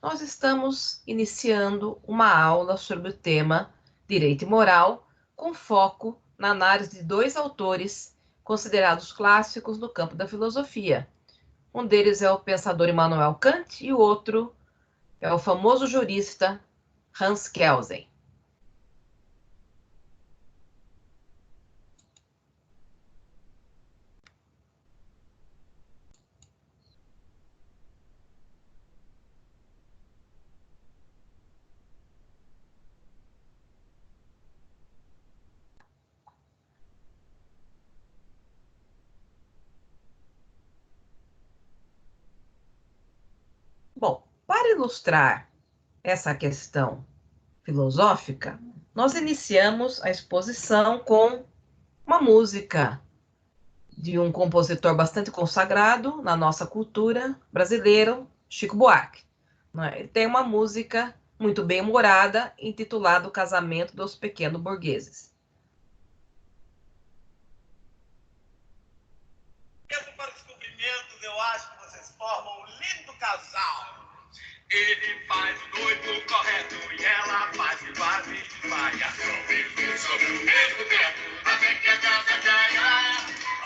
nós estamos iniciando uma aula sobre o tema Direito e Moral, com foco na análise de dois autores considerados clássicos no campo da filosofia. Um deles é o pensador Immanuel Kant e o outro é o famoso jurista Hans Kelsen. Bom, para ilustrar essa questão filosófica, nós iniciamos a exposição com uma música de um compositor bastante consagrado na nossa cultura brasileira, Chico Buarque. Ele tem uma música muito bem humorada, intitulada O Casamento dos Pequenos Burgueses. Para descobrimentos, eu acho que vocês formam um lindo casal. Ele faz o doido correto e ela faz o quase de variação. Vive sobre o mesmo teto, até que a casa caia,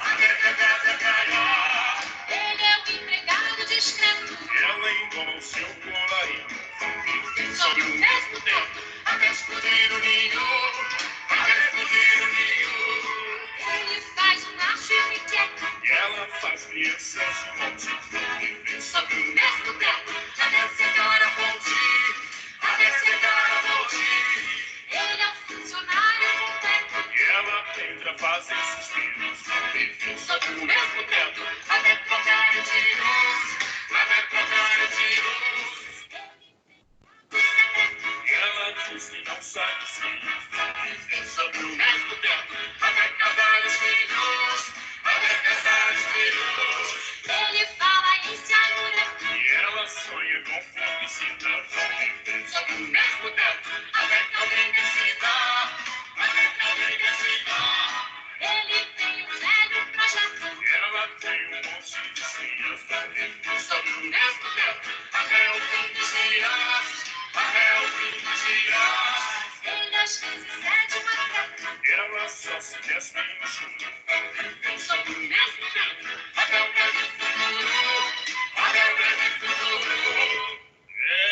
até que a casa caia. Ele é o empregado discreto, Ela engola o seu colarinho. Vive sobre o mesmo teto, até explodir o ninho, até explodir o ninho. ele faz o macho inquieto, E ela faz crianças de monte. Vive sobre o mesmo teto, até secar a fonte, até secar a fonte. ele é o funcionário completo, E ela tenta fazer suspiros. Vive sobre o mesmo teto, até trocar os tiros, até trocar os tiros. E ela diz que não sabe os filhos. Vive sobre o mesmo teto, até casar os filhos, até casar os filhos. ele fala em se amuleto, E ela sonha com felicidade. Vive sobre o mesmo teto, até que alguém decida, até que alguém decida. ele tem um velho projeto, E ela tem um monte de senhas. Vive sobre o mesmo teto, até o fim dos dias, até o fim dos dias. ele às vezes é de macaco, E ela só se despe no chão. Vive sobre o mesmo teto, até o breve futuro, até o breve futuro.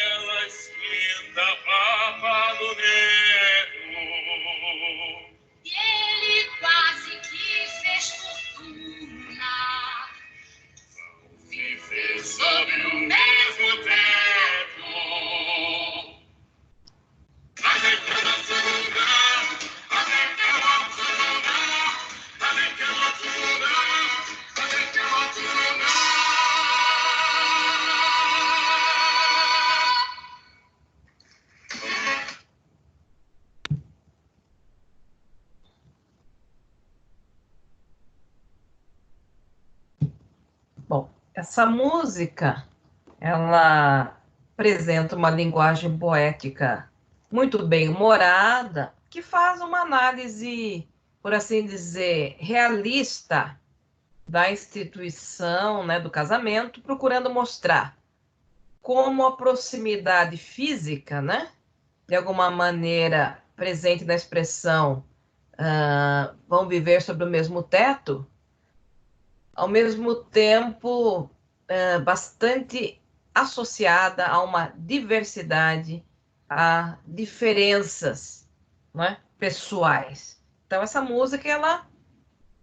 Ela esquenta a papa do neto. e ele quase que fez fortuna. Viver sobre o mesmo teto. Até que ela surda, até que ela surda, até que ela surda, até que ela surda. Bom, essa música, ela apresenta uma linguagem poética muito bem humorada, que faz uma análise, por assim dizer, realista da instituição, né, do casamento, procurando mostrar como a proximidade física, né, de alguma maneira presente na expressão vão viver sob o mesmo teto, ao mesmo tempo bastante associada a uma diversidade, a diferenças, né, pessoais. Então, essa música, ela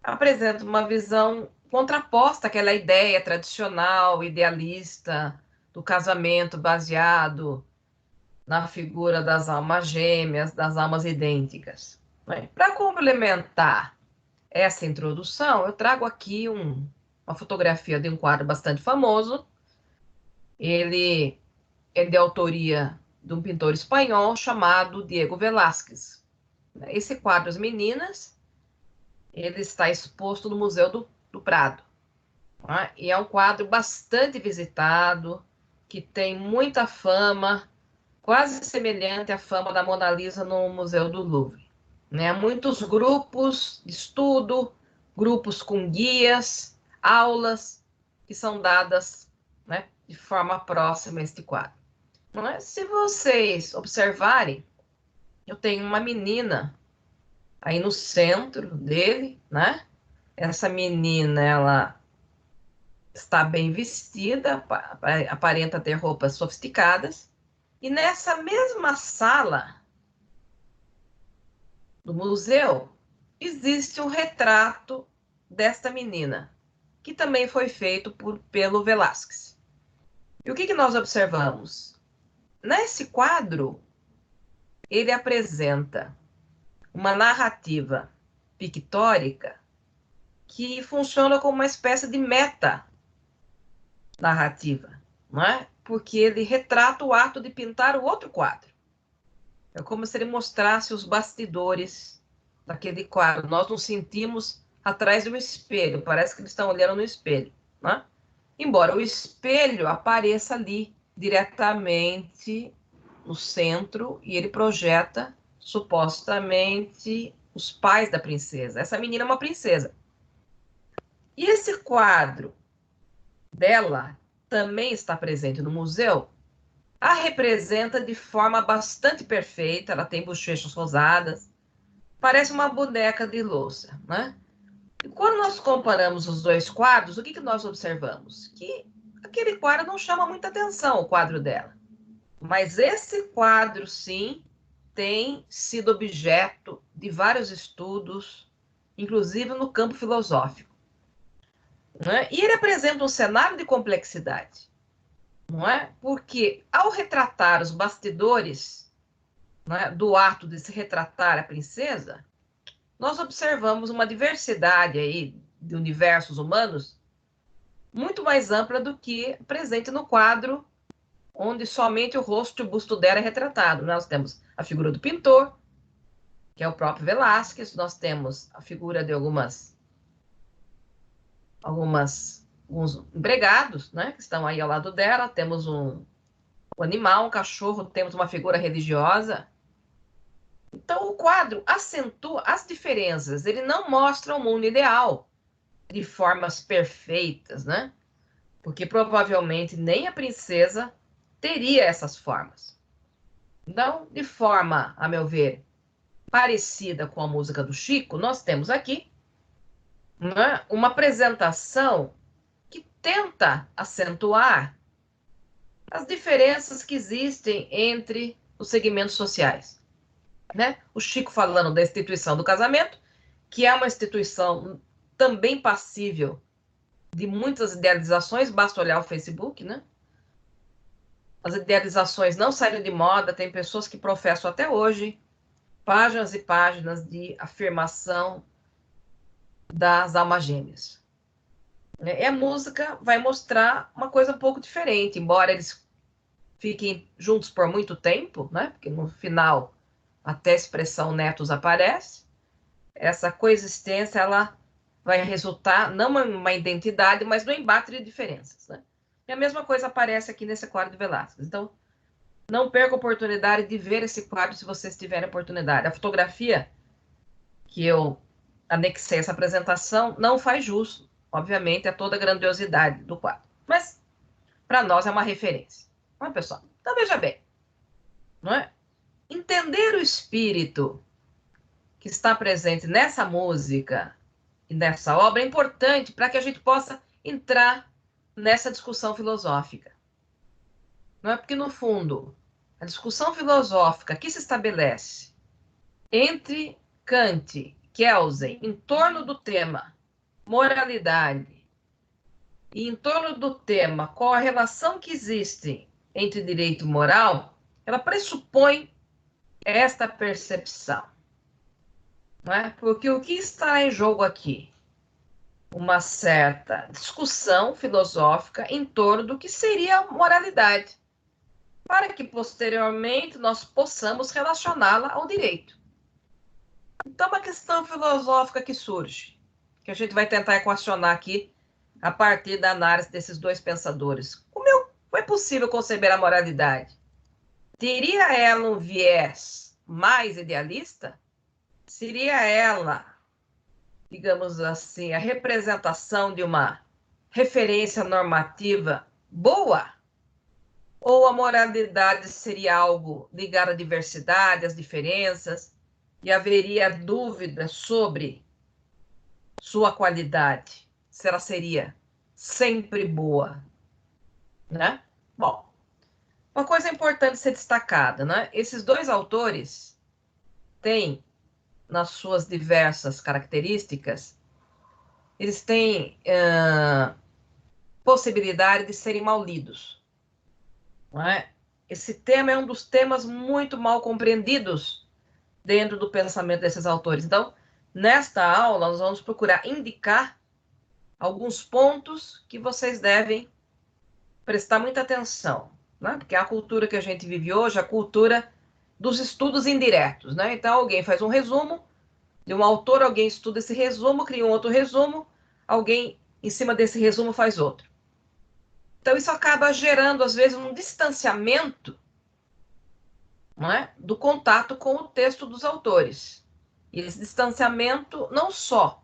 apresenta uma visão contraposta àquela ideia tradicional, idealista, do casamento baseado na figura das almas gêmeas, das almas idênticas. Para complementar essa introdução, eu trago aqui uma fotografia de um quadro bastante famoso. Ele é de autoria de um pintor espanhol chamado Diego Velázquez. Esse quadro, As Meninas, ele está exposto no Museu do Prado. Tá? E é um quadro bastante visitado, que tem muita fama, quase semelhante à fama da Mona Lisa no Museu do Louvre. Né? Muitos grupos de estudo, grupos com guias, aulas que são dadas, né, de forma próxima a este quadro. Não é? Se vocês observarem, eu tenho uma menina aí no centro dele, né? Essa menina, ela está bem vestida, aparenta ter roupas sofisticadas. E nessa mesma sala do museu, existe um retrato desta menina, que também foi feito pelo Velázquez. E o que nós observamos? Nesse quadro, ele apresenta uma narrativa pictórica que funciona como uma espécie de meta-narrativa, não é? Porque ele retrata o ato de pintar o outro quadro. É como se ele mostrasse os bastidores daquele quadro. Nós nos sentimos atrás do espelho, parece que eles estão olhando no espelho, né? Embora o espelho apareça ali diretamente no centro e ele projeta supostamente os pais da princesa. Essa menina é uma princesa. E esse quadro dela também está presente no museu. A representa de forma bastante perfeita, ela tem bochechas rosadas, parece uma boneca de louça, né? E quando nós comparamos os dois quadros, o que nós observamos? Que aquele quadro não chama muita atenção, o quadro dela. Mas esse quadro, sim, tem sido objeto de vários estudos, inclusive no campo filosófico, né? E ele apresenta um cenário de complexidade, não é? Porque ao retratar os bastidores, não é, do ato de se retratar a princesa, nós observamos uma diversidade aí de universos humanos muito mais ampla do que presente no quadro, onde somente o rosto e o busto dela é retratado. Nós temos a figura do pintor, que é o próprio Velázquez, nós temos a figura de alguns empregados, né, que estão aí ao lado dela, temos um animal, um cachorro, temos uma figura religiosa. Então, o quadro acentua as diferenças, ele não mostra o mundo ideal de formas perfeitas, né? Porque provavelmente nem a princesa teria essas formas. Então, de forma, a meu ver, parecida com a música do Chico, nós temos aqui, né, uma apresentação que tenta acentuar as diferenças que existem entre os segmentos sociais, né? O Chico falando da instituição do casamento, que é uma instituição também passível de muitas idealizações, basta olhar o Facebook, né? As idealizações não saíram de moda, tem pessoas que professam até hoje páginas e páginas de afirmação das almas gêmeas. E a música vai mostrar uma coisa um pouco diferente, embora eles fiquem juntos por muito tempo, né? Porque no final até a expressão netos aparece, essa coexistência ela vai resultar não em uma identidade, mas no embate de diferenças, né? E a mesma coisa aparece aqui nesse quadro de Velázquez. Então, não perca a oportunidade de ver esse quadro se vocês tiverem oportunidade. A fotografia que eu anexei essa apresentação não faz jus, obviamente, a toda a grandiosidade do quadro. Mas, para nós, é uma referência. Não é, pessoal? Então, veja bem. Não é? Entender o espírito que está presente nessa música e nessa obra é importante para que a gente possa entrar nessa discussão filosófica. Não é? Porque, no fundo, a discussão filosófica que se estabelece entre Kant e Kelsen em torno do tema moralidade e em torno do tema qual a relação que existe entre direito e moral, ela pressupõe esta percepção. Não é? Porque o que está em jogo aqui? Uma certa discussão filosófica em torno do que seria moralidade, para que posteriormente nós possamos relacioná-la ao direito. Então, uma questão filosófica que surge, que a gente vai tentar equacionar aqui a partir da análise desses dois pensadores. Como foi possível conceber a moralidade? Teria ela um viés mais idealista? Seria ela, digamos assim, a representação de uma referência normativa boa? Ou a moralidade seria algo ligado à diversidade, às diferenças, e haveria dúvida sobre sua qualidade, se ela seria sempre boa, né? Bom, uma coisa importante ser destacada, né? Esses dois autores têm, nas suas diversas características, eles têm possibilidade de serem mal lidos, não é? Esse tema é um dos temas muito mal compreendidos dentro do pensamento desses autores. Então, nesta aula, nós vamos procurar indicar alguns pontos que vocês devem prestar muita atenção, né? Porque a cultura que a gente vive hoje é a cultura dos estudos indiretos, né? Então, alguém faz um resumo de um autor, alguém estuda esse resumo, cria um outro resumo, alguém, em cima desse resumo, faz outro. Então, isso acaba gerando, às vezes, um distanciamento, não é, do contato com o texto dos autores. E esse distanciamento não só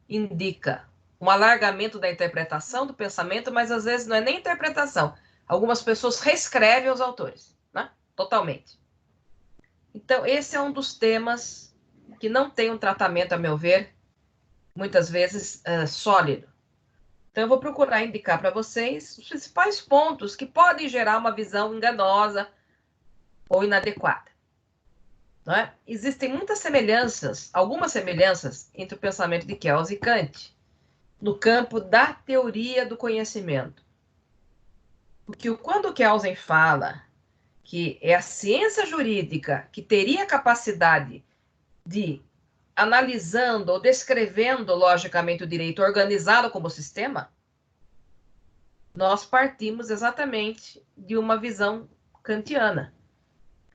indica um alargamento da interpretação do pensamento, mas às vezes não é nem interpretação. Algumas pessoas reescrevem os autores, né? Totalmente. Então, esse é um dos temas que não tem um tratamento, a meu ver, muitas vezes sólido. Então, eu vou procurar indicar para vocês os principais pontos que podem gerar uma visão enganosa ou inadequada. Não é? Existem muitas semelhanças, algumas semelhanças, entre o pensamento de Kelsen e Kant, no campo da teoria do conhecimento. Porque quando Kelsen fala que é a ciência jurídica que teria a capacidade de, analisando ou descrevendo logicamente o direito, organizado como sistema, nós partimos exatamente de uma visão kantiana,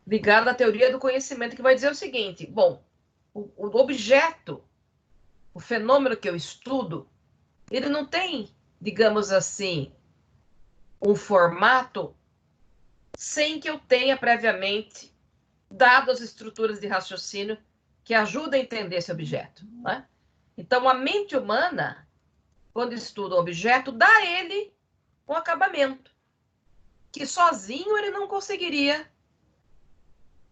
ligada à teoria do conhecimento, que vai dizer o seguinte: bom, o objeto, o fenômeno que eu estudo, ele não tem, digamos assim, um formato sem que eu tenha previamente dado as estruturas de raciocínio que ajudam a entender esse objeto, né? Então, a mente humana, quando estuda um objeto, dá a ele um acabamento que sozinho ele não conseguiria,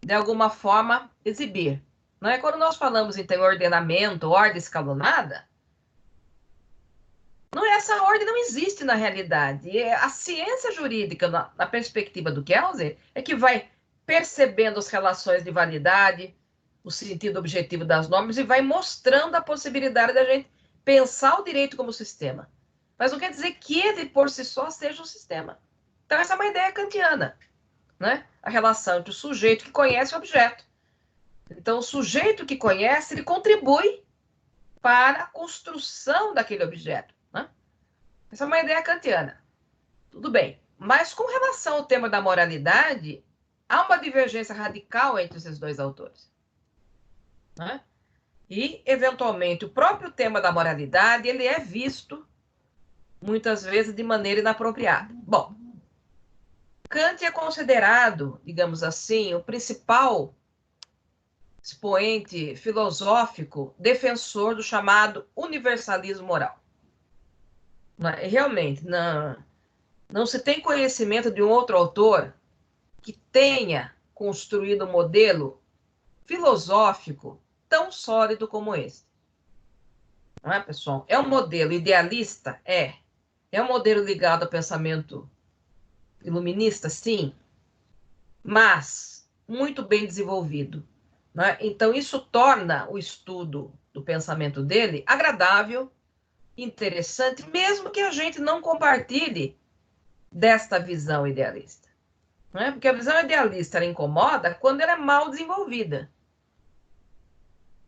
de alguma forma, exibir. Não é? Quando nós falamos, então, em ordenamento, ordem escalonada, não, essa ordem não existe na realidade. A ciência jurídica, na perspectiva do Kelsen, é que vai percebendo as relações de validade, o sentido objetivo das normas e vai mostrando a possibilidade da gente pensar o direito como sistema. Mas não quer dizer que ele, por si só, seja um sistema. Então, essa é uma ideia kantiana, né? A relação entre o sujeito que conhece o objeto. Então, o sujeito que conhece, ele contribui para a construção daquele objeto. Essa é uma ideia kantiana. Tudo bem. Mas com relação ao tema da moralidade, há uma divergência radical entre esses dois autores. Né? E, eventualmente, o próprio tema da moralidade, ele é visto, muitas vezes, de maneira inapropriada. Bom, Kant é considerado, digamos assim, o principal expoente filosófico defensor do chamado universalismo moral. Realmente, não se tem conhecimento de um outro autor que tenha construído um modelo filosófico tão sólido como esse. Não é, pessoal? É um modelo idealista? É. É um modelo ligado ao pensamento iluminista? Sim. Mas muito bem desenvolvido. Não é? Então, isso torna o estudo do pensamento dele agradável, interessante, mesmo que a gente não compartilhe desta visão idealista. Não é? Porque a visão idealista ela incomoda quando ela é mal desenvolvida.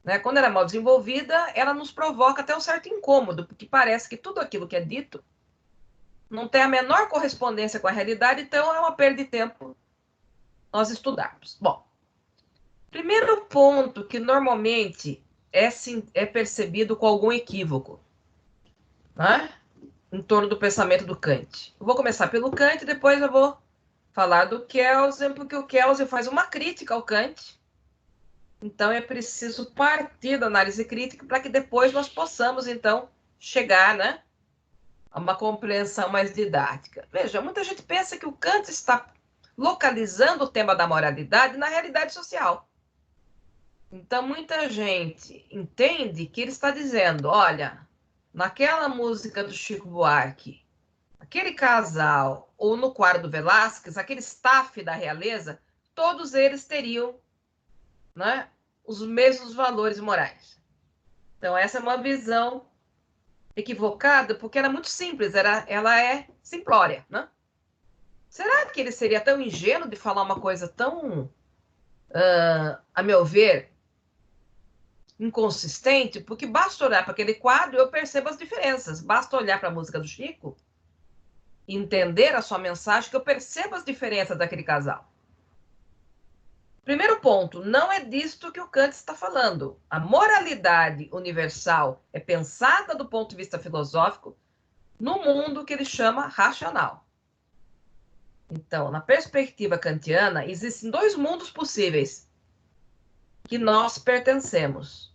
Né? Quando ela é mal desenvolvida, ela nos provoca até um certo incômodo, porque parece que tudo aquilo que é dito não tem a menor correspondência com a realidade, então é uma perda de tempo nós estudarmos. Bom, primeiro ponto que normalmente é percebido com algum equívoco, né? Em torno do pensamento do Kant. Eu vou começar pelo Kant e depois eu vou falar do Kelsen, porque o Kelsen faz uma crítica ao Kant. Então, é preciso partir da análise crítica para que depois nós possamos, então, chegar, né, a uma compreensão mais didática. Veja, muita gente pensa que o Kant está localizando o tema da moralidade na realidade social. Então, muita gente entende que ele está dizendo, olha, naquela música do Chico Buarque, aquele casal, ou no quadro do Velázquez, aquele staff da realeza, todos eles teriam, né, os mesmos valores morais. Então, essa é uma visão equivocada, porque era muito simples, ela é simplória, né? Será que ele seria tão ingênuo de falar uma coisa tão, a meu ver, inconsistente? Porque basta olhar para aquele quadro e eu percebo as diferenças. Basta olhar para a música do Chico e entender a sua mensagem que eu percebo as diferenças daquele casal. Primeiro ponto, não é disto que o Kant está falando. A moralidade universal é pensada do ponto de vista filosófico no mundo que ele chama racional. Então, na perspectiva kantiana, existem dois mundos possíveis que nós pertencemos.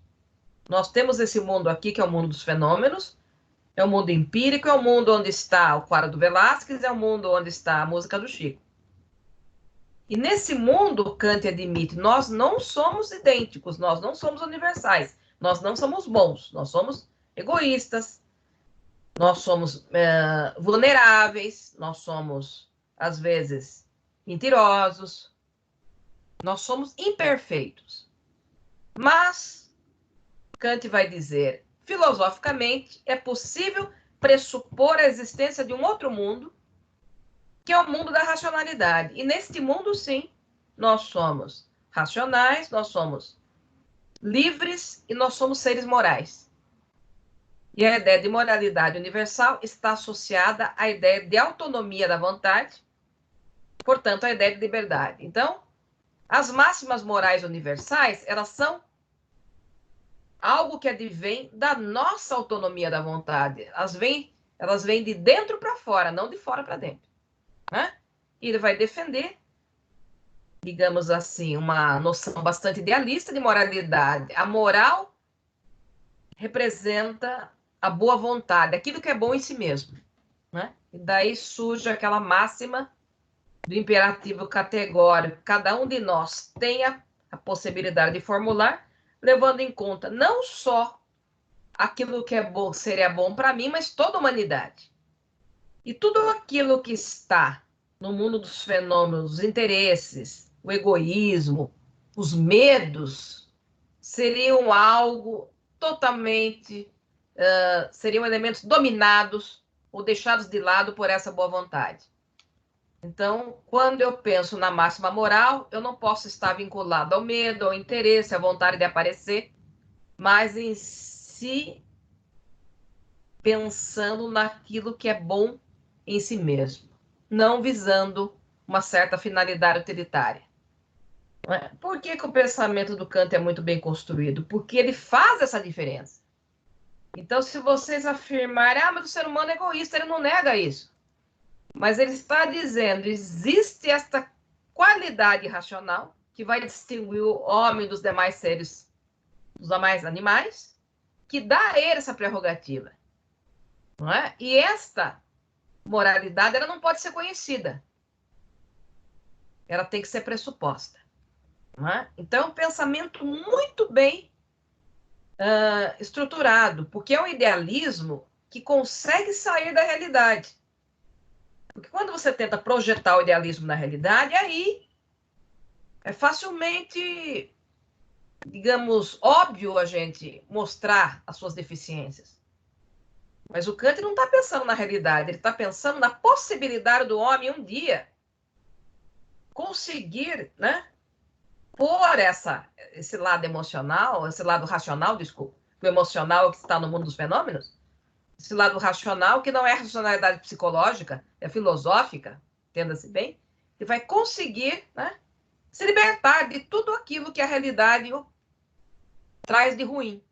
Nós temos esse mundo aqui, que é o mundo dos fenômenos, é o mundo empírico, é o mundo onde está o quadro do Velázquez, é o mundo onde está a música do Chico. E nesse mundo, Kant admite, nós não somos idênticos, nós não somos universais, nós não somos bons, nós somos egoístas, nós somos vulneráveis, nós somos, às vezes, mentirosos, nós somos imperfeitos. Mas, Kant vai dizer, filosoficamente, é possível pressupor a existência de um outro mundo, que é o mundo da racionalidade. E neste mundo, sim, nós somos racionais, nós somos livres e nós somos seres morais. E a ideia de moralidade universal está associada à ideia de autonomia da vontade, portanto, à ideia de liberdade. Então, as máximas morais universais, elas são algo que advém da nossa autonomia da vontade. Elas vêm de dentro para fora, não de fora para dentro. Né? E ele vai defender, digamos assim, uma noção bastante idealista de moralidade. A moral representa a boa vontade, aquilo que é bom em si mesmo. Né? E daí surge aquela máxima do imperativo categórico. Cada um de nós tem a possibilidade de formular, levando em conta não só aquilo que é bom, seria bom para mim, mas toda a humanidade. E tudo aquilo que está no mundo dos fenômenos, os interesses, o egoísmo, os medos, seriam algo totalmente, seriam elementos dominados ou deixados de lado por essa boa vontade. Então, quando eu penso na máxima moral, eu não posso estar vinculado ao medo, ao interesse, à vontade de aparecer, mas em si, pensando naquilo que é bom em si mesmo, não visando uma certa finalidade utilitária. Por que o pensamento do Kant é muito bem construído? Porque ele faz essa diferença. Então, se vocês afirmarem, mas o ser humano é egoísta, ele não nega isso. Mas ele está dizendo, existe esta qualidade racional que vai distinguir o homem dos demais seres, dos demais animais, que dá a ele essa prerrogativa. Não é? E esta moralidade, ela não pode ser conhecida. Ela tem que ser pressuposta. Não é? Então, é um pensamento muito bem estruturado, porque é um idealismo que consegue sair da realidade. Porque quando você tenta projetar o idealismo na realidade, aí é facilmente, digamos, óbvio a gente mostrar as suas deficiências. Mas o Kant não está pensando na realidade, ele está pensando na possibilidade do homem um dia conseguir, né, pôr esse lado emocional, esse lado racional, desculpa, o emocional que está no mundo dos fenômenos, esse lado racional, que não é racionalidade psicológica, é filosófica, entenda-se bem, e vai conseguir, né, se libertar de tudo aquilo que a realidade traz de ruim.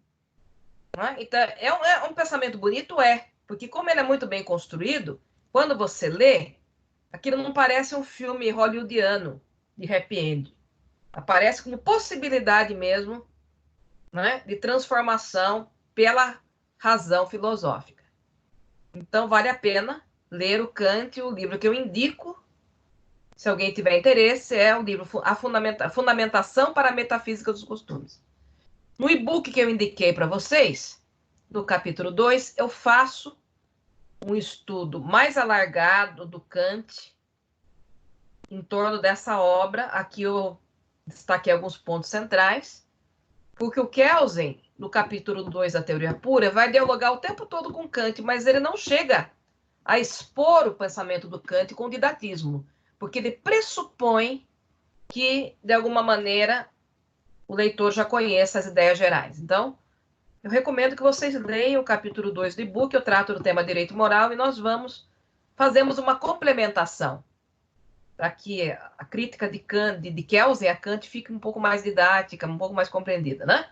Né? Então, é um pensamento bonito, porque como ele é muito bem construído, quando você lê, aquilo não parece um filme hollywoodiano de happy end. Aparece como possibilidade mesmo, né, de transformação pela razão filosófica. Então, vale a pena ler o Kant, o livro que eu indico Se alguém tiver interesse, é o livro A Fundamentação para a Metafísica dos Costumes. No e-book que eu indiquei para vocês, no capítulo 2, eu faço um estudo mais alargado do Kant em torno dessa obra. Aqui eu destaquei alguns pontos centrais, porque o Kelsen, no capítulo 2 da Teoria Pura, vai dialogar o tempo todo com Kant, mas ele não chega a expor o pensamento do Kant com didatismo, porque ele pressupõe que, de alguma maneira, o leitor já conheça as ideias gerais. Então, eu recomendo que vocês leiam o capítulo 2 do e-book. Eu trato do tema direito moral e nós fazemos uma complementação para que a crítica de Kelsen a Kant fique um pouco mais didática, um pouco mais compreendida, né?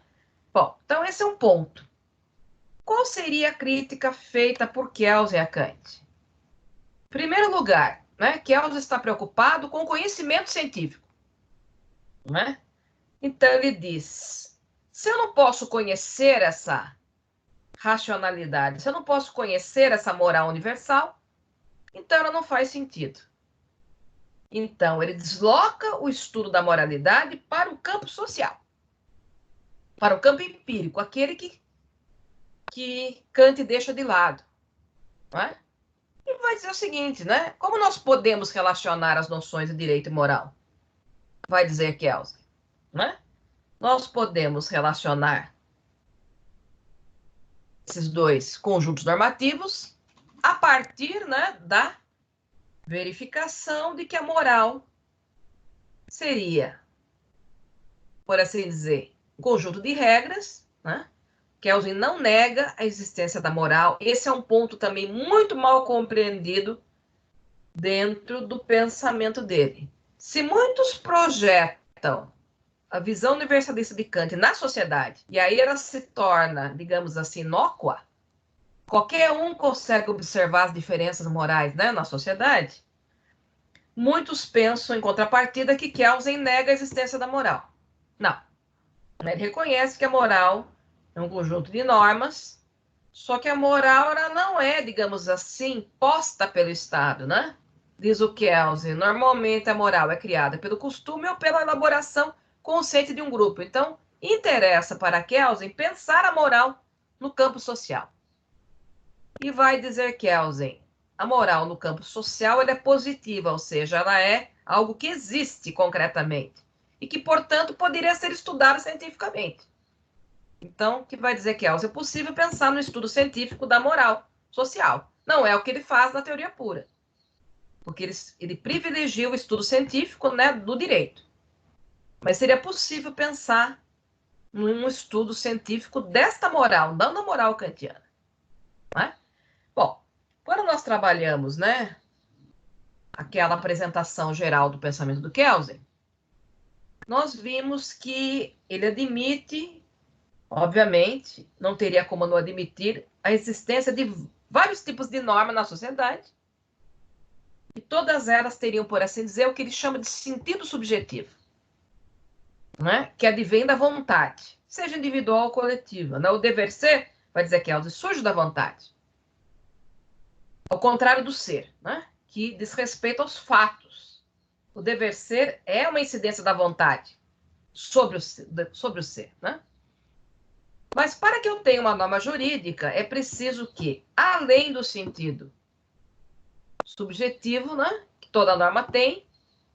Bom, então esse é um ponto. Qual seria a crítica feita por Kelsen a Kant? Em primeiro lugar, né, Kelsen está preocupado com o conhecimento científico, né? Então ele diz: se eu não posso conhecer essa racionalidade, se eu não posso conhecer essa moral universal, então ela não faz sentido. Então ele desloca o estudo da moralidade para o campo social, para o campo empírico, aquele que Kant deixa de lado, não é? E vai dizer o seguinte, né? Como nós podemos relacionar as noções de direito e moral? Vai dizer Kelsen, né? Nós podemos relacionar esses dois conjuntos normativos a partir, né, da verificação de que a moral seria, por assim dizer, um conjunto de regras, né? Kelsen não nega a existência da moral. Esse é um ponto também muito mal compreendido dentro do pensamento dele. Se muitos projetam a visão universalista de Kant na sociedade, e aí ela se torna, digamos assim, inócua, qualquer um consegue observar as diferenças morais, né, na sociedade, muitos pensam, em contrapartida, que Kelsen nega a existência da moral. Não. Ele reconhece que a moral é um conjunto de normas, só que a moral ela não é, digamos assim, posta pelo Estado, né? Diz o Kelsen, normalmente a moral é criada pelo costume ou pela elaboração consciente de um grupo. Então, interessa para Kelsen pensar a moral no campo social. E vai dizer Kelsen, a moral no campo social ela é positiva, ou seja, ela é algo que existe concretamente e que, portanto, poderia ser estudado cientificamente. Então, o que vai dizer Kelsen? É possível pensar no estudo científico da moral social. Não é o que ele faz na teoria pura, porque ele privilegia o estudo científico, né, do direito. Mas seria possível pensar num estudo científico desta moral, não da moral kantiana. Né? Bom, quando nós trabalhamos, né, aquela apresentação geral do pensamento do Kelsen, nós vimos que ele admite, obviamente, não teria como não admitir, a existência de vários tipos de normas na sociedade, e todas elas teriam, por assim dizer, o que ele chama de sentido subjetivo, né? Que advém da vontade, seja individual ou coletiva. Né? O dever ser, vai dizer Kelsen, surge da vontade. Ao contrário do ser, né? Que diz respeito aos fatos. O dever ser é uma incidência da vontade sobre o ser. Né? Mas para que eu tenha uma norma jurídica, é preciso que, além do sentido subjetivo, né, que toda norma tem,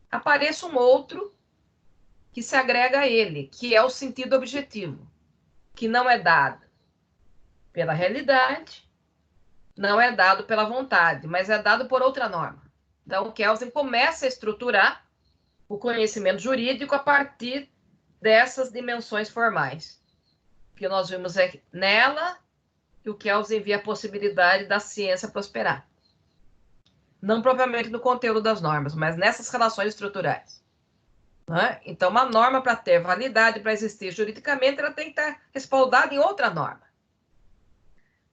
apareça um outro que se agrega a ele, que é o sentido objetivo, que não é dado pela realidade, não é dado pela vontade, mas é dado por outra norma. Então, o Kelsen começa a estruturar o conhecimento jurídico a partir dessas dimensões formais. O que nós vimos é nela que o Kelsen vê a possibilidade da ciência prosperar. Não propriamente no conteúdo das normas, mas nessas relações estruturais. Né? Então, uma norma, para ter validade, para existir juridicamente, ela tem que estar respaldada em outra norma.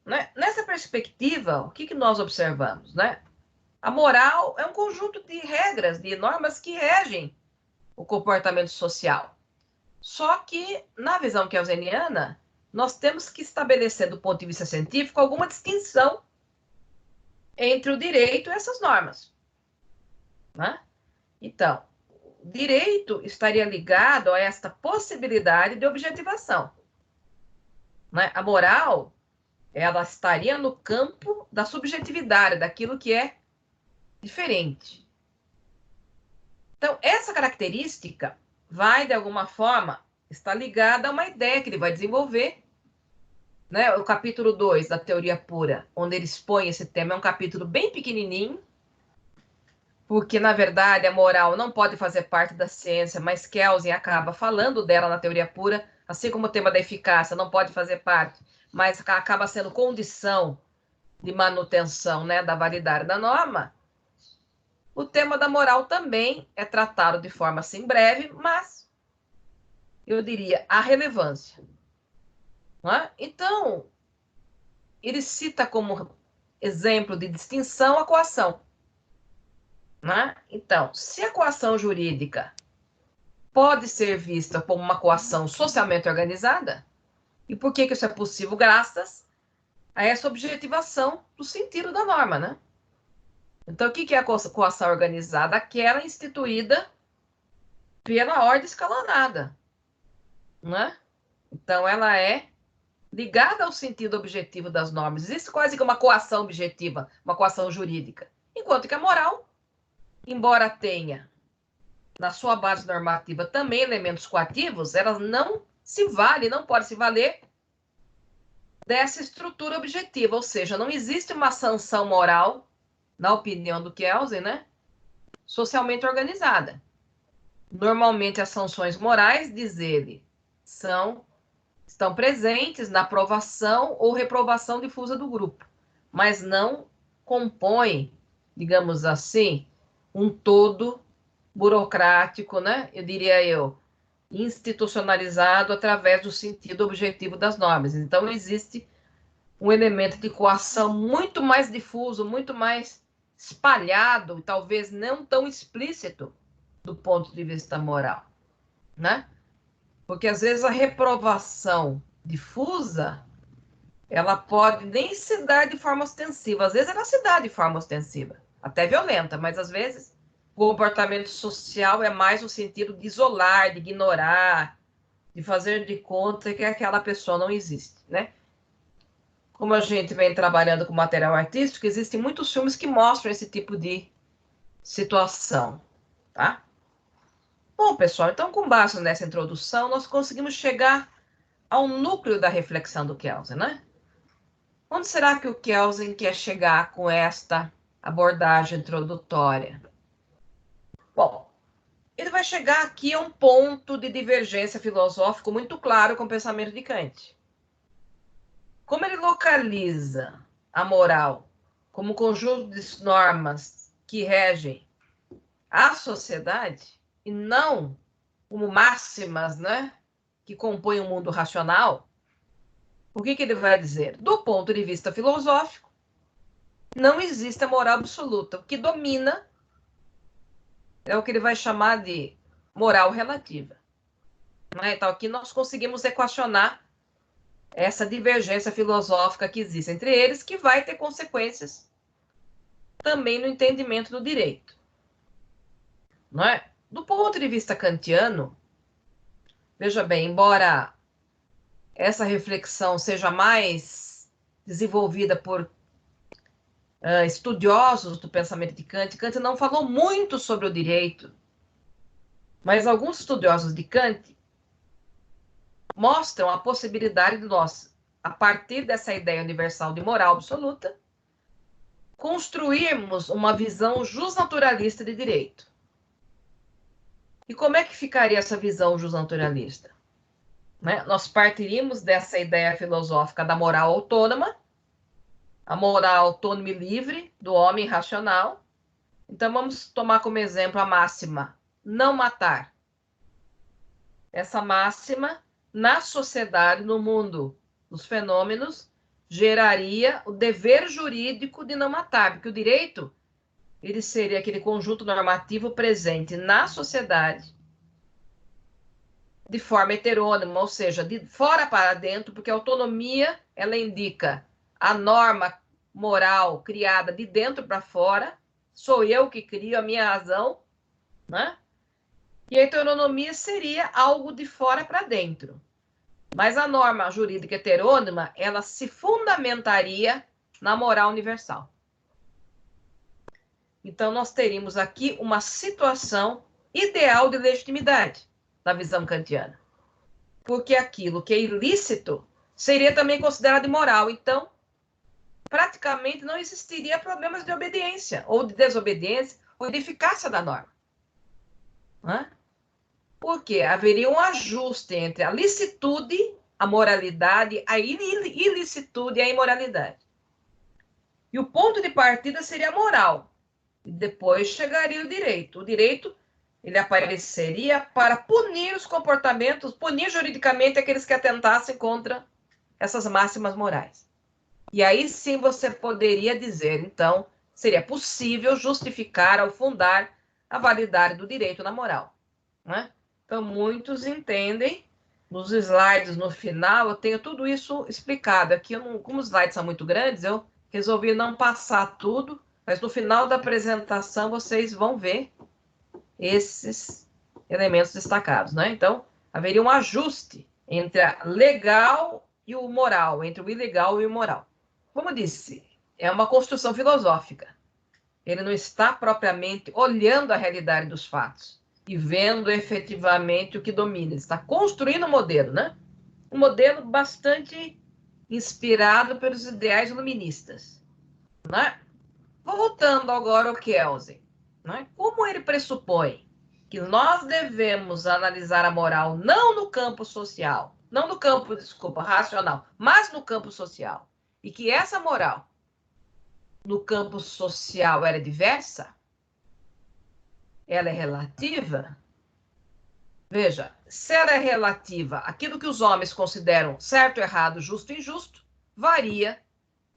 Né? Nessa perspectiva, o que nós observamos? Né? A moral é um conjunto de regras, de normas que regem o comportamento social. Só que, na visão kelseniana, nós temos que estabelecer, do ponto de vista científico, alguma distinção entre o direito e essas normas. Né? Então, o direito estaria ligado a esta possibilidade de objetivação, né? A moral, ela estaria no campo da subjetividade, daquilo que é diferente. Então, essa característica vai, de alguma forma, estar ligada a uma ideia que ele vai desenvolver, né? O capítulo 2 da Teoria Pura, onde ele expõe esse tema, é um capítulo bem pequenininho, porque, na verdade, a moral não pode fazer parte da ciência, mas Kelsen acaba falando dela na Teoria Pura, assim como o tema da eficácia não pode fazer parte, mas acaba sendo condição de manutenção, né, da validade da norma. O tema da moral também é tratado de forma assim breve, mas eu diria a relevância. Não é? Então, ele cita como exemplo de distinção a coação. Né? Então, se a coação jurídica pode ser vista como uma coação socialmente organizada, e por que isso é possível? Graças a essa objetivação do sentido da norma, né? Então, o que é a coação organizada? Aquela instituída pela ordem escalonada, né? Então, ela é ligada ao sentido objetivo das normas. Existe quase que uma coação objetiva, uma coação jurídica. Enquanto que a moral, embora tenha na sua base normativa também elementos coativos, ela não se vale, não pode se valer dessa estrutura objetiva, ou seja, não existe uma sanção moral, na opinião do Kelsen, né, socialmente organizada. Normalmente as sanções morais, diz ele, estão presentes na aprovação ou reprovação difusa do grupo, mas não compõem, digamos assim, um todo burocrático, né? Eu diria institucionalizado através do sentido objetivo das normas. Então, existe um elemento de coação muito mais difuso, muito mais espalhado, talvez não tão explícito do ponto de vista moral, né? Porque às vezes a reprovação difusa, ela pode nem se dar de forma ostensiva, às vezes ela se dá de forma ostensiva, até violenta, mas às vezes o comportamento social é mais no sentido de isolar, de ignorar, de fazer de conta que aquela pessoa não existe, né? Como a gente vem trabalhando com material artístico, existem muitos filmes que mostram esse tipo de situação, tá? Bom, pessoal, então com base nessa introdução, nós conseguimos chegar ao núcleo da reflexão do Kelsen, né? Onde será que o Kelsen quer chegar com esta abordagem introdutória? Bom, ele vai chegar aqui a um ponto de divergência filosófico muito claro com o pensamento de Kant. Como ele localiza a moral como conjunto de normas que regem a sociedade e não como máximas, né, que compõem o mundo racional, o que ele vai dizer? Do ponto de vista filosófico, não existe a moral absoluta. O que domina é o que ele vai chamar de moral relativa. Então, aqui nós conseguimos equacionar essa divergência filosófica que existe entre eles, que vai ter consequências também no entendimento do direito. Não é? Do ponto de vista kantiano, veja bem, embora essa reflexão seja mais desenvolvida por estudiosos do pensamento de Kant, Kant não falou muito sobre o direito, mas alguns estudiosos de Kant mostram a possibilidade de nós, a partir dessa ideia universal de moral absoluta, construirmos uma visão justnaturalista de direito. E como é que ficaria essa visão justnaturalista? Né? Nós partiríamos dessa ideia filosófica da moral autônoma, a moral autônoma e livre do homem racional. Então, vamos tomar como exemplo a máxima, não matar. Essa máxima, na sociedade, no mundo dos fenômenos, geraria o dever jurídico de não matar, porque o direito, ele seria aquele conjunto normativo presente na sociedade de forma heterônima, ou seja, de fora para dentro, porque a autonomia, ela indica a norma moral criada de dentro para fora, sou eu que crio a minha razão, né? E a heteronomia seria algo de fora para dentro. Mas a norma jurídica heterônima, ela se fundamentaria na moral universal. Então, nós teríamos aqui uma situação ideal de legitimidade, na visão kantiana. Porque aquilo que é ilícito seria também considerado imoral. Então, praticamente não existiria problemas de obediência, ou de desobediência, ou de eficácia da norma. Né? Porque haveria um ajuste entre a licitude, a moralidade, a ilicitude e a imoralidade. E o ponto de partida seria a moral. E depois chegaria o direito. O direito, ele apareceria para punir os comportamentos, punir juridicamente aqueles que atentassem contra essas máximas morais. E aí sim você poderia dizer, então, seria possível justificar ou fundar a validade do direito na moral. Né? Então, muitos entendem, nos slides no final, eu tenho tudo isso explicado. Aqui, como os slides são muito grandes, eu resolvi não passar tudo, mas no final da apresentação vocês vão ver esses elementos destacados. Né? Então, haveria um ajuste entre a legal e o moral, entre o ilegal e o moral. Como disse, é uma construção filosófica. Ele não está propriamente olhando a realidade dos fatos e vendo efetivamente o que domina. Ele está construindo um modelo, né? Um modelo bastante inspirado pelos ideais iluministas. Né? Voltando agora ao Kelsen, né? Como ele pressupõe que nós devemos analisar a moral não no campo social, não no campo, desculpa, racional, mas no campo social, e que essa moral no campo social ela é diversa, ela é relativa. Veja, se ela é relativa, aquilo que os homens consideram certo, errado, justo e injusto, varia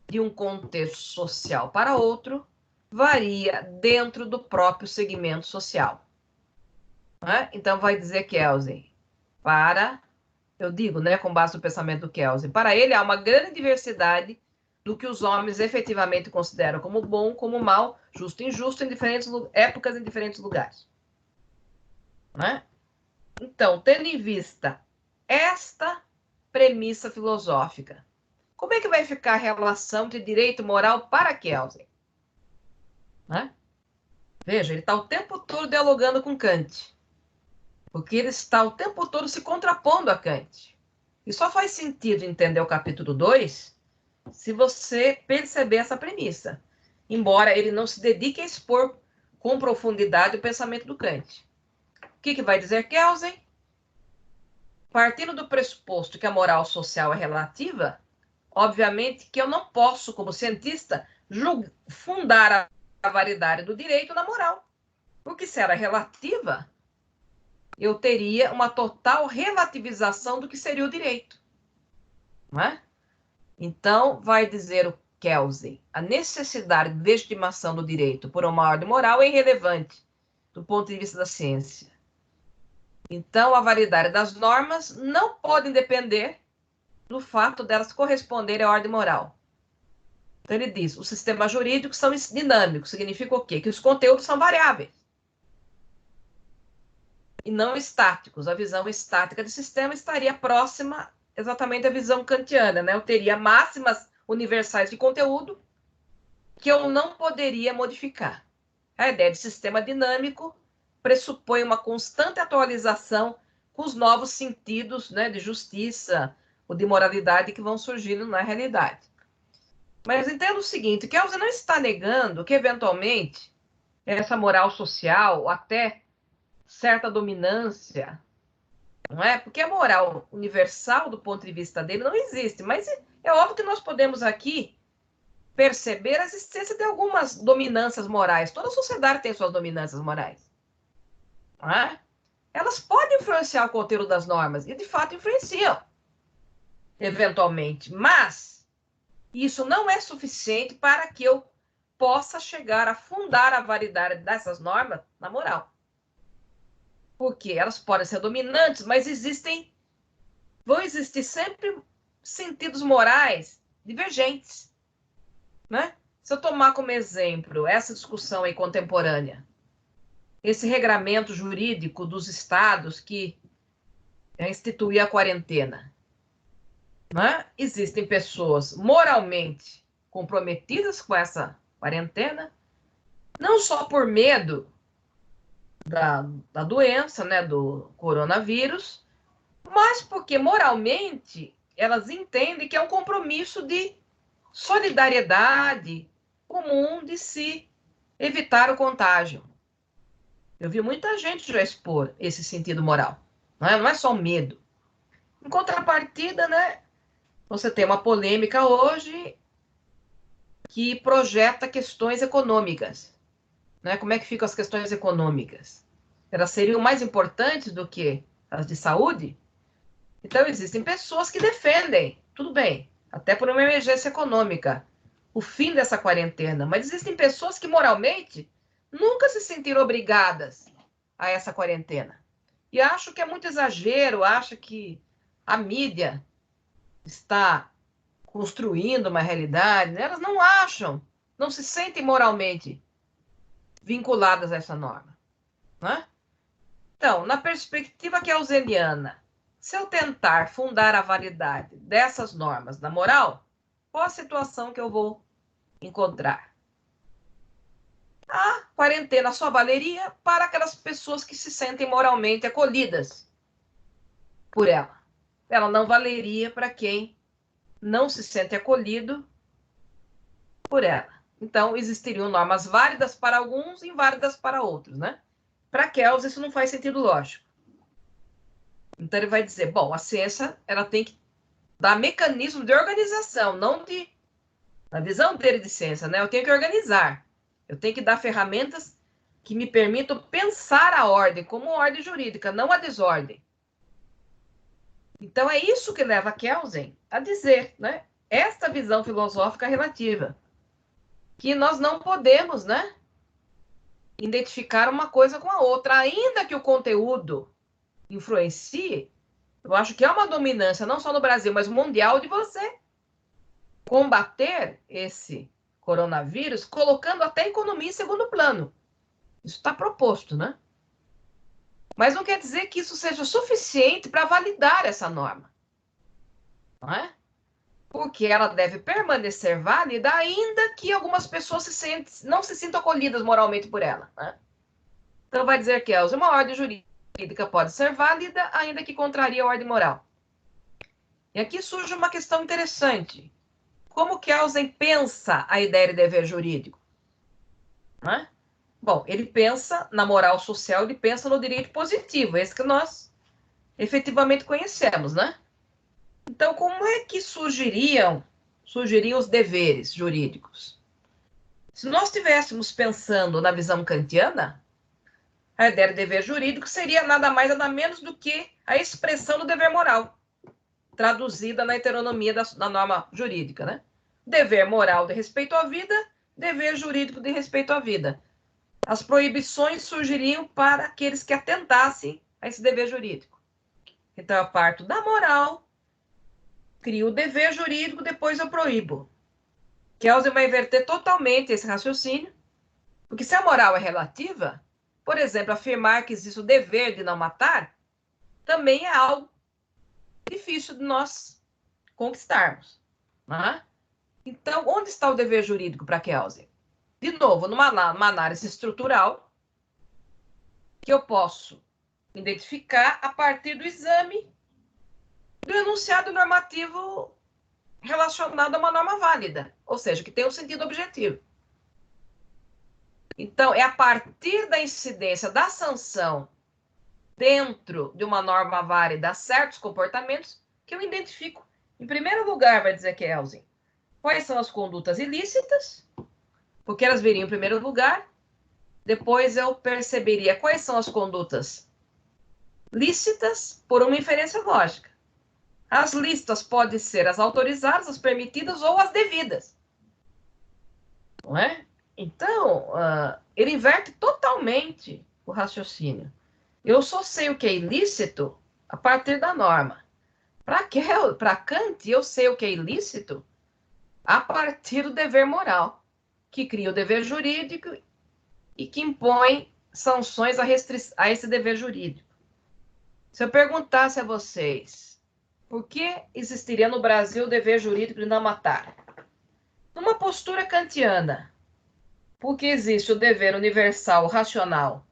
de um contexto social para outro, varia dentro do próprio segmento social. Né? Então, vai dizer Kelsen, eu digo, né, com base no pensamento do Kelsen, para ele há uma grande diversidade do que os homens efetivamente consideram como bom, como mal, justo e injusto, em diferentes épocas, em diferentes lugares. Né? Então, tendo em vista esta premissa filosófica, como é que vai ficar a relação de direito moral para Kelsen? Né? Veja, ele está o tempo todo dialogando com Kant, porque ele está o tempo todo se contrapondo a Kant. E só faz sentido entender o capítulo 2 se você perceber essa premissa, embora ele não se dedique a expor com profundidade o pensamento do Kant. O que vai dizer Kelsen? Partindo do pressuposto que a moral social é relativa, obviamente que eu não posso, como cientista, fundar a validade do direito na moral. Porque se era relativa, eu teria uma total relativização do que seria o direito. Não é? Então, vai dizer o Kelsen, a necessidade de legitimação do direito por uma ordem moral é irrelevante do ponto de vista da ciência. Então, a validade das normas não pode depender do fato delas corresponderem à ordem moral. Então, ele diz, os sistemas jurídicos são dinâmicos, significa o quê? Que os conteúdos são variáveis. E não estáticos. A visão estática do sistema estaria próxima exatamente à visão kantiana, né? Eu teria máximas universais de conteúdo que eu não poderia modificar. A ideia de sistema dinâmico pressupõe uma constante atualização com os novos sentidos, né, de justiça ou de moralidade que vão surgindo na realidade. Mas entenda o seguinte, Kelsen não está negando que, eventualmente, essa moral social, ou até certa dominância, não é? Porque a moral universal, do ponto de vista dele, não existe. Mas é óbvio que nós podemos aqui perceber a existência de algumas dominâncias morais. Toda sociedade tem suas dominâncias morais. Não é? Elas podem influenciar o conteúdo das normas, e de fato influenciam, eventualmente. Mas isso não é suficiente para que eu possa chegar a fundar a validade dessas normas na moral. Porque elas podem ser dominantes, mas vão existir sempre sentidos morais divergentes. Né? Se eu tomar como exemplo essa discussão aí contemporânea, esse regramento jurídico dos estados que instituía a quarentena. Né? Existem pessoas moralmente comprometidas com essa quarentena, não só por medo da doença, né, do coronavírus, mas porque moralmente elas entendem que é um compromisso de solidariedade comum de se evitar o contágio. Eu vi muita gente já expor esse sentido moral. Não é só medo. Em contrapartida, né, você tem uma polêmica hoje que projeta questões econômicas. Né? Como é que ficam as questões econômicas? Elas seriam mais importantes do que as de saúde? Então, existem pessoas que defendem, tudo bem, até por uma emergência econômica, o fim dessa quarentena, mas existem pessoas que moralmente nunca se sentiram obrigadas a essa quarentena. E acho que é muito exagero, acho que a mídia está construindo uma realidade, né? Elas não acham, não se sentem moralmente vinculadas a essa norma. Né? Então, na perspectiva kelseniana, se eu tentar fundar a validade dessas normas da moral, qual a situação que eu vou encontrar? A quarentena só valeria para aquelas pessoas que se sentem moralmente acolhidas por ela. Ela não valeria para quem não se sente acolhido por ela. Então, existiriam normas válidas para alguns e inválidas para outros, né? Para Kelsen, isso não faz sentido lógico. Então, ele vai dizer, bom, a ciência ela tem que dar mecanismo de organização, não de... Na visão dele de ciência, né? Eu tenho que organizar. Eu tenho que dar ferramentas que me permitam pensar a ordem como ordem jurídica, não a desordem. Então, é isso que leva Kelsen a dizer, né? Esta visão filosófica relativa, que nós não podemos, né, identificar uma coisa com a outra, ainda que o conteúdo influencie. Eu acho que é uma dominância, não só no Brasil, mas mundial, de você combater esse coronavírus, colocando até a economia em segundo plano. Isso está proposto, né? Mas não quer dizer que isso seja suficiente para validar essa norma. Não é? Porque ela deve permanecer válida, ainda que algumas pessoas não se sintam acolhidas moralmente por ela. Né? Então, vai dizer que uma ordem jurídica pode ser válida, ainda que contrarie a ordem moral. E aqui surge uma questão interessante. Como Kelsen pensa a ideia de dever jurídico? Né? Bom, ele pensa na moral social, ele pensa no direito positivo, esse que nós efetivamente conhecemos, né? Então, como é que surgiriam os deveres jurídicos? Se nós estivéssemos pensando na visão kantiana, a ideia de dever jurídico seria nada mais nada menos do que a expressão do dever moral, traduzida na heteronomia da norma jurídica, né? Dever moral de respeito à vida, dever jurídico de respeito à vida. As proibições surgiriam para aqueles que atentassem a esse dever jurídico. Então, eu parto da moral, crio o dever jurídico, depois eu proíbo. Kelsen vai inverter totalmente esse raciocínio, porque se a moral é relativa, por exemplo, afirmar que existe o dever de não matar, também é algo difícil de nós conquistarmos. Né? Então, onde está o dever jurídico para Kelsen? De novo, numa análise estrutural, que eu posso identificar a partir do exame do enunciado normativo relacionado a uma norma válida, ou seja, que tem um sentido objetivo. Então, é a partir da incidência da sanção dentro de uma norma válida a certos comportamentos que eu identifico. Em primeiro lugar, vai dizer Kelsen, quais são as condutas ilícitas, porque elas viriam em primeiro lugar. Depois eu perceberia quais são as condutas lícitas por uma inferência lógica. As lícitas podem ser as autorizadas, as permitidas ou as devidas. Não é? Então, ele inverte totalmente o raciocínio. Eu só sei o que é ilícito a partir da norma. Para Kant, eu sei o que é ilícito a partir do dever moral, que cria o dever jurídico e que impõe sanções a esse dever jurídico. Se eu perguntasse a vocês, por que existiria no Brasil o dever jurídico de não matar? Numa postura kantiana, porque existe o dever universal racional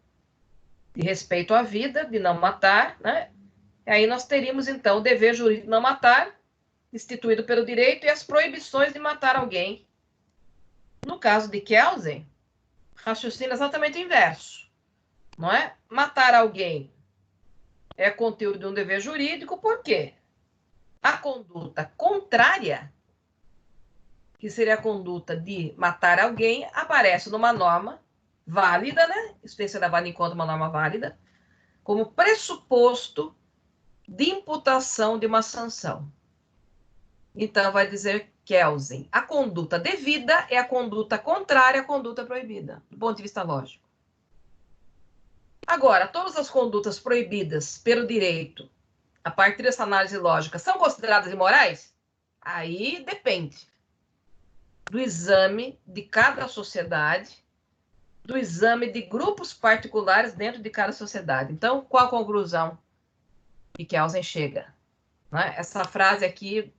de respeito à vida, de não matar, né? E aí nós teríamos, então, o dever jurídico de não matar, instituído pelo direito, e as proibições de matar alguém. No caso de Kelsen, raciocina exatamente o inverso, não é? Matar alguém é conteúdo de um dever jurídico, por quê? A conduta contrária, que seria a conduta de matar alguém, aparece numa norma válida, né? Isso tem que ser levado em conta uma norma válida, como pressuposto de imputação de uma sanção. Então, vai dizer Kelsen, a conduta devida é a conduta contrária à conduta proibida, do ponto de vista lógico. Agora, todas as condutas proibidas pelo direito, a partir dessa análise lógica, são consideradas imorais? Aí depende do exame de cada sociedade, do exame de grupos particulares dentro de cada sociedade. Então, qual a conclusão que Kelsen chega? Né? Essa frase aqui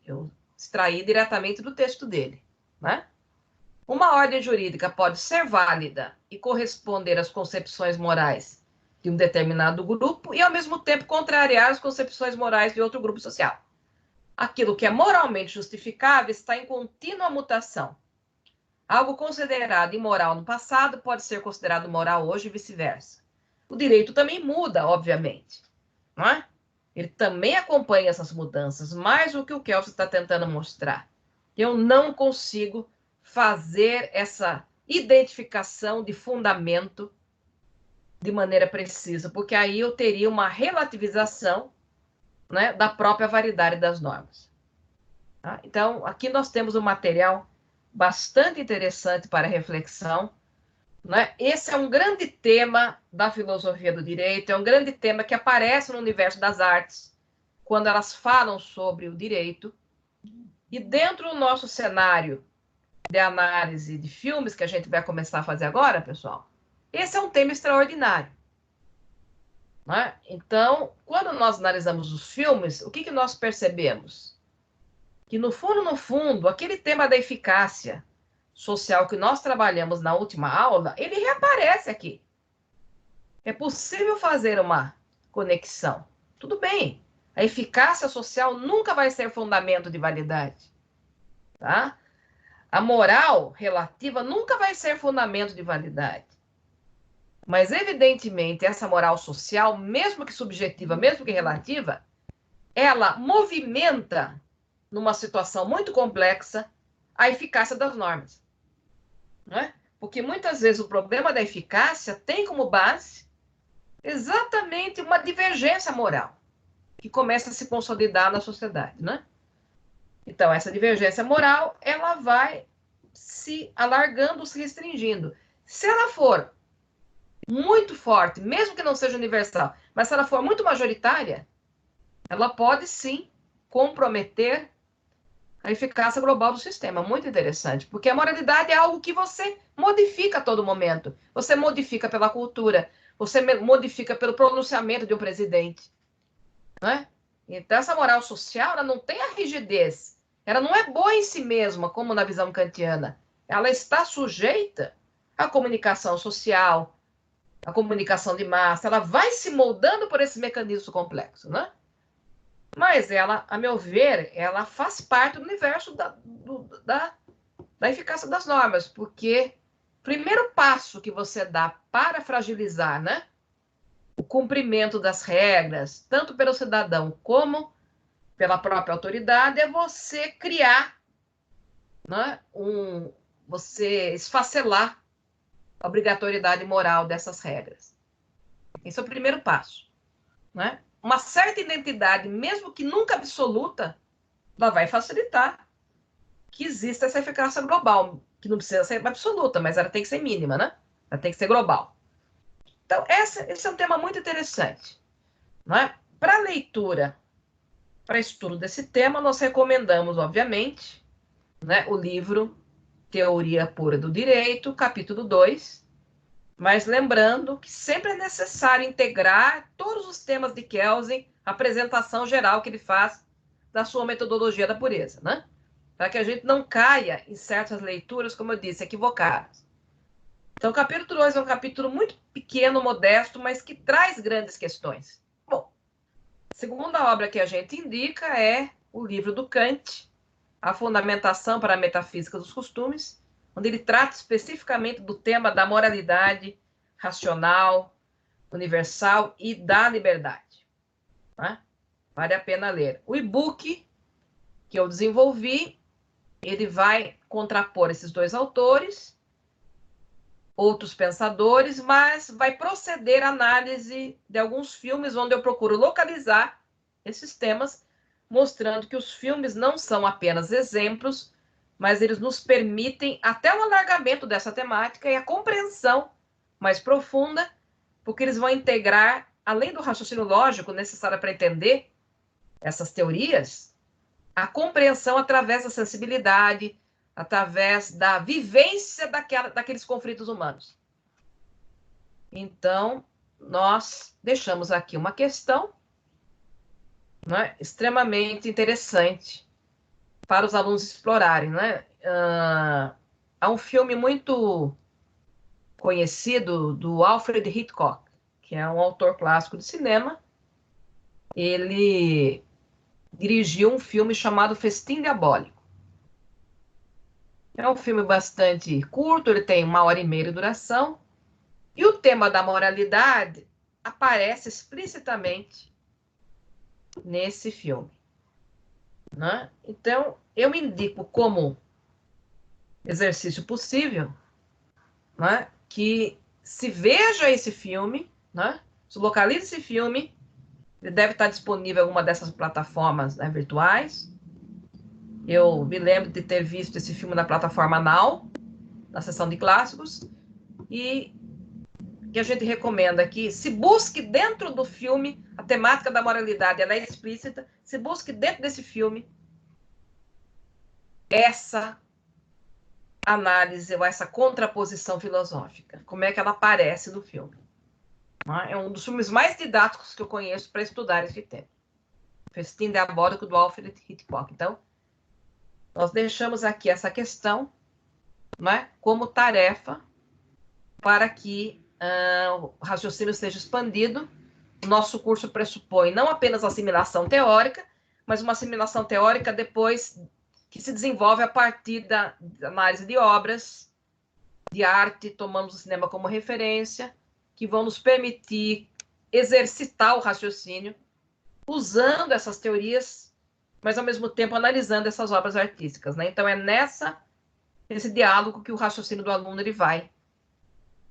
eu extraí diretamente do texto dele. Né? Uma ordem jurídica pode ser válida e corresponder às concepções morais de um determinado grupo e, ao mesmo tempo, contrariar as concepções morais de outro grupo social. Aquilo que é moralmente justificável está em contínua mutação. Algo considerado imoral no passado pode ser considerado moral hoje e vice-versa. O direito também muda, obviamente. Não é? Ele também acompanha essas mudanças, mais o que o Kelsen está tentando mostrar. Eu não consigo fazer essa identificação de fundamento de maneira precisa, porque aí eu teria uma relativização, né, da própria validade das normas. Tá? Então, aqui nós temos um material bastante interessante para reflexão. Né? Esse é um grande tema da filosofia do direito, é um grande tema que aparece no universo das artes, quando elas falam sobre o direito. E dentro do nosso cenário de análise de filmes, que a gente vai começar a fazer agora, pessoal, esse é um tema extraordinário. Né? Então, quando nós analisamos os filmes, o que nós percebemos? Que, no fundo, aquele tema da eficácia social que nós trabalhamos na última aula, ele reaparece aqui. É possível fazer uma conexão. Tudo bem, a eficácia social nunca vai ser fundamento de validade. Tá? A moral relativa nunca vai ser fundamento de validade. Mas, evidentemente, essa moral social, mesmo que subjetiva, mesmo que relativa, ela movimenta, numa situação muito complexa, a eficácia das normas. Não é? Porque muitas vezes o problema da eficácia tem como base exatamente uma divergência moral que começa a se consolidar na sociedade. Né? Então, essa divergência moral, ela vai se alargando, se restringindo. Se ela for muito forte, mesmo que não seja universal, mas se ela for muito majoritária, ela pode sim comprometer a eficácia global do sistema. Muito interessante, porque a moralidade é algo que você modifica a todo momento. Você modifica pela cultura, você modifica pelo pronunciamento de um presidente. Né? Então, essa moral social, ela não tem a rigidez, ela não é boa em si mesma, como na visão kantiana. Ela está sujeita à comunicação social, a comunicação de massa, ela vai se moldando por esse mecanismo complexo, né? Mas ela, a meu ver, ela faz parte do universo da eficácia das normas, porque o primeiro passo que você dá para fragilizar, né, o cumprimento das regras, tanto pelo cidadão como pela própria autoridade, é você criar, né, você esfacelar a obrigatoriedade moral dessas regras. Esse é o primeiro passo. Né? Uma certa identidade, mesmo que nunca absoluta, ela vai facilitar que exista essa eficácia global, que não precisa ser absoluta, mas ela tem que ser mínima, né? Ela tem que ser global. Então, esse é um tema muito interessante. Né? Para leitura, para estudo desse tema, nós recomendamos, obviamente, né, o livro Teoria Pura do Direito, capítulo 2, Mas lembrando que sempre é necessário integrar todos os temas de Kelsen, a apresentação geral que ele faz da sua metodologia da pureza, né? Para que a gente não caia em certas leituras, como eu disse, equivocadas. Então, o capítulo 2 é um capítulo muito pequeno, modesto, mas que traz grandes questões. Bom, a segunda obra que a gente indica é o livro do Kant, A Fundamentação para a Metafísica dos Costumes, onde ele trata especificamente do tema da moralidade racional, universal e da liberdade. Né? Vale a pena ler. O e-book que eu desenvolvi, ele vai contrapor esses dois autores, outros pensadores, mas vai proceder à análise de alguns filmes onde eu procuro localizar esses temas, mostrando que os filmes não são apenas exemplos, mas eles nos permitem até o alargamento dessa temática e a compreensão mais profunda, porque eles vão integrar, além do raciocínio lógico necessário para entender essas teorias, a compreensão através da sensibilidade, através da vivência daqueles conflitos humanos. Então, nós deixamos aqui uma questão, né, extremamente interessante para os alunos explorarem. Né? Há um filme muito conhecido do Alfred Hitchcock, que é um autor clássico de cinema. Ele dirigiu um filme chamado Festim Diabólico. É um filme bastante curto, ele tem 1h30 de duração, e o tema da moralidade aparece explicitamente nesse filme. Né? Então, eu indico como exercício possível, né, que se veja esse filme, né, se localize esse filme, ele deve estar disponível em alguma dessas plataformas, né, virtuais. Eu me lembro de ter visto esse filme na plataforma Now, na seção de clássicos, e que a gente recomenda aqui, se busque dentro do filme, a temática da moralidade ela é explícita, se busque dentro desse filme essa análise ou essa contraposição filosófica, como é que ela aparece no filme. É um dos filmes mais didáticos que eu conheço para estudar esse tema. Festim Diabólico, do Alfred Hitchcock. Então, nós deixamos aqui essa questão, né, como tarefa para que o raciocínio seja expandido. O nosso curso pressupõe não apenas assimilação teórica, mas uma assimilação teórica depois que se desenvolve a partir da análise de obras de arte, tomamos o cinema como referência, que vão nos permitir exercitar o raciocínio usando essas teorias, mas ao mesmo tempo analisando essas obras artísticas. Né? Então é nesse diálogo que o raciocínio do aluno ele vai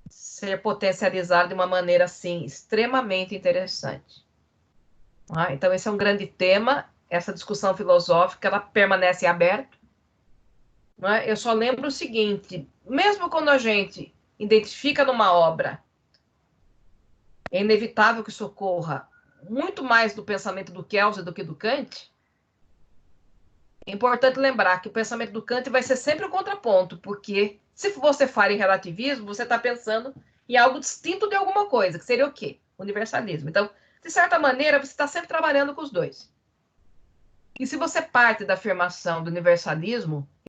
ser potencializado de uma maneira assim extremamente interessante. Então esse é um grande tema, essa discussão filosófica ela permanece aberta. Eu só lembro o seguinte, mesmo quando a gente identifica numa obra, é inevitável que socorra muito mais do pensamento do Kelsen do que do Kant. É importante lembrar que o pensamento do Kant vai ser sempre o contraponto, porque se você fala em relativismo, você está pensando em algo distinto de alguma coisa, que seria o quê? Universalismo. Então, de certa maneira, você está sempre trabalhando com os dois. E se você parte da afirmação do universalismo,